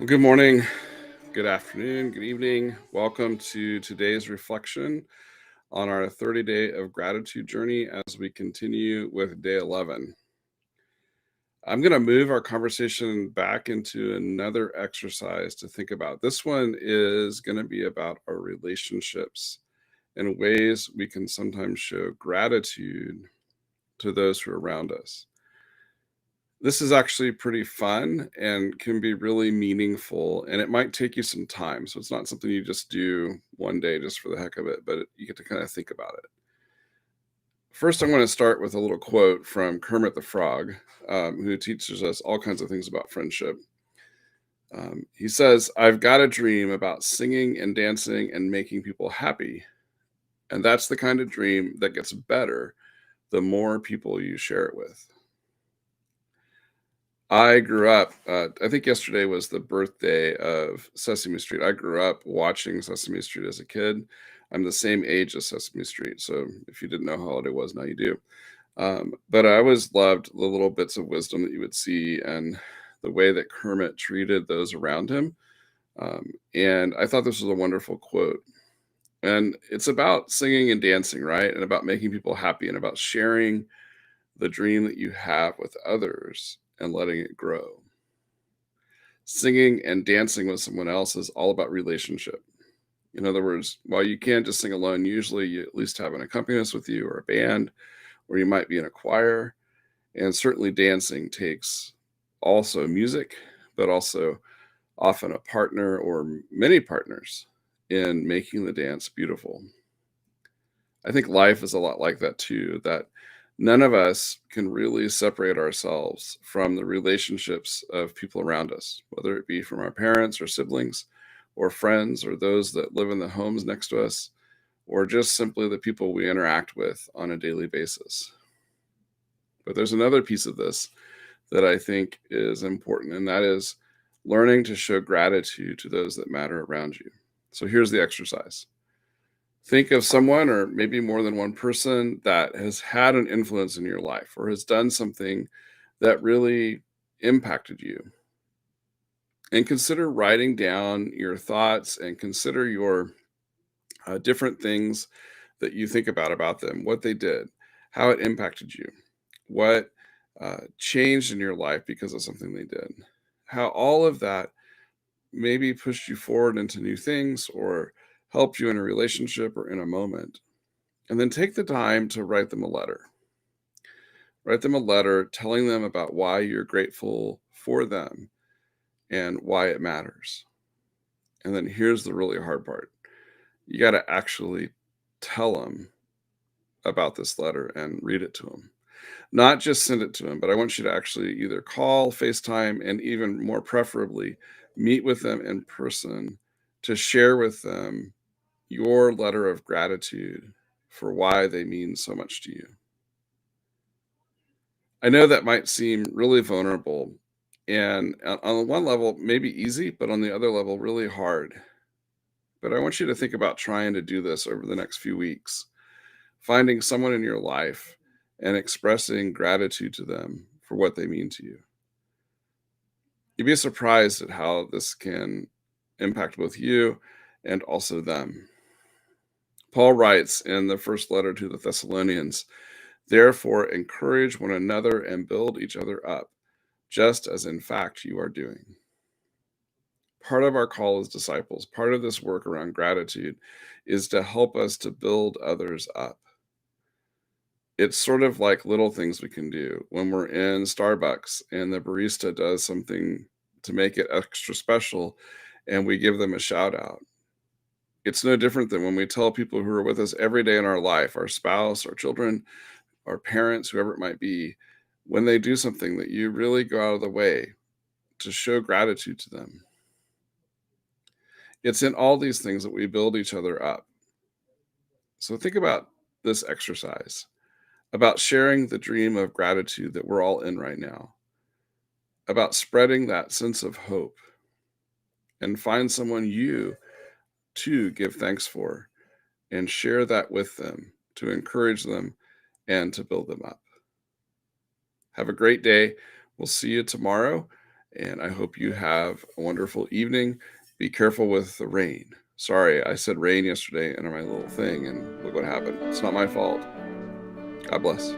Well, good morning, good afternoon, good evening. Welcome to today's reflection on our 30 day of gratitude journey as we continue with day 11. I'm going to move our conversation back into another exercise to think about. This one is going to be about our relationships and ways we can sometimes show gratitude to those who are around us. This is actually pretty fun and can be really meaningful, and it might take you some time. So it's not something you just do one day just for the heck of it, but you get to kind of think about it. First, I'm going to start with a little quote from Kermit the Frog, who teaches us all kinds of things about friendship. He says, "I've got a dream about singing and dancing and making people happy. And that's the kind of dream that gets better the more people you share it with." I grew up, I think yesterday was the birthday of Sesame Street. I grew up watching Sesame Street as a kid. I'm the same age as Sesame Street. So if you didn't know how old it was, now you do. But I always loved the little bits of wisdom that you would see and the way that Kermit treated those around him. And I thought this was a wonderful quote. And it's about singing and dancing, right? And about making people happy and about sharing the dream that you have with others and letting it grow. Singing and dancing with someone else is all about relationship. In other words, while you can't just sing alone, usually you at least have an accompanist with you or a band, or you might be in a choir. And certainly dancing takes also music, but also often a partner or many partners in making the dance beautiful. I think life is a lot like that too, that none of us can really separate ourselves from the relationships of people around us, whether it be from our parents or siblings or friends or those that live in the homes next to us, or just simply the people we interact with on a daily basis. But there's another piece of this that I think is important, and that is learning to show gratitude to those that matter around you. So here's the exercise. Think of someone or maybe more than one person that has had an influence in your life or has done something that really impacted you. And consider writing down your thoughts and consider your different things that you think about them, what they did, how it impacted you, what changed in your life because of something they did, how all of that maybe pushed you forward into new things or helped you in a relationship or in a moment. And then take the time to write them a letter. Write them a letter telling them about why you're grateful for them and why it matters. And then here's the really hard part: you got to actually tell them about this letter and read it to them. Not just send it to them, but I want you to actually either call, FaceTime, and even more preferably, meet with them in person to share with them your letter of gratitude for why they mean so much to you. I know that might seem really vulnerable and on one level, maybe easy, but on the other level, really hard. But I want you to think about trying to do this over the next few weeks, finding someone in your life and expressing gratitude to them for what they mean to you. You'd be surprised at how this can impact both you and also them. Paul writes in the first letter to the Thessalonians, "Therefore, encourage one another and build each other up, just as in fact you are doing." Part of our call as disciples, part of this work around gratitude is to help us to build others up. It's sort of like little things we can do when we're in Starbucks and the barista does something to make it extra special and we give them a shout out. It's no different than when we tell people who are with us every day in our life, our spouse, our children, our parents, whoever it might be, when they do something that you really go out of the way to show gratitude to them. It's in all these things that we build each other up. So think about this exercise about sharing the dream of gratitude that we're all in right now, about spreading that sense of hope, and find someone you too give thanks for and share that with them to encourage them and to build them up. Have a great day. We'll see you tomorrow. and I hope you have a wonderful evening. Be careful with the rain. Sorry, I said rain yesterday in my little thing, and look what happened. It's not my fault. God bless.